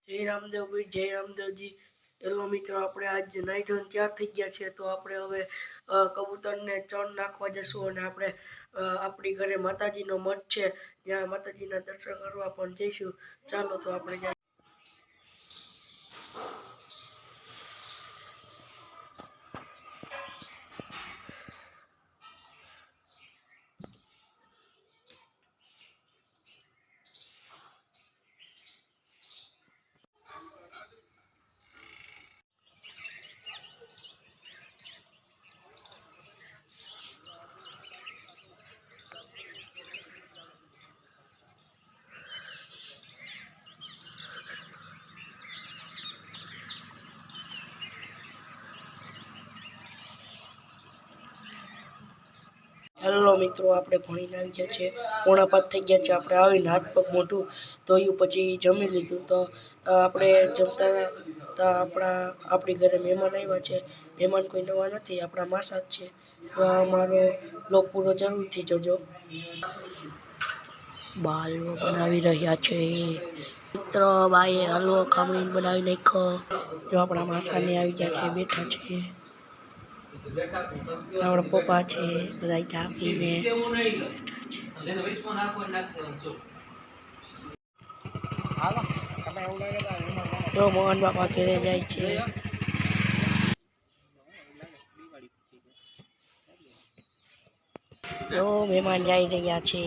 જય રામદેવભાઈ, જય રામદેવજી. હેલો મિત્રો, આપણે આજ નાઈ ધોઈને તૈયાર થઈ ગયા છે. તો આપણે હવે કબૂતરને ચણ નાખવા જશું અને આપણે આપણી ઘરે માતાજીનો મઠ છે, ત્યાં માતાજીના દર્શન કરવા પણ જઈશું. ચાલો તો આપણે જાય. હેલો મિત્રો, આપણે ભણીને આવી ગયા છે. 4:05 થઈ ગયા છે. આપણે આવીને હાથ પગ મોઢું ધોયું, પછી જમી લીધું. તો આપણે જમતા આપણી ઘરે મહેમાન આવ્યા છે. મહેમાન કોઈ નવા નથી, આપણા માસા જ છે. તો અમારો બ્લોગ પૂરો જરૂરથી જોજો. બા હલવો બનાવી રહ્યા છે. મિત્રો, બાએ હલવો ખમણીને બનાવી નાખ્યો. જો આપણા માસાને આવી ગયા છે, બેઠા છે. આપણા પપ્પા છે, બધા ચા પીને જો મોહન બાપા ઘરે જાય છે. જો મહેમાન જઈ રહ્યા છે.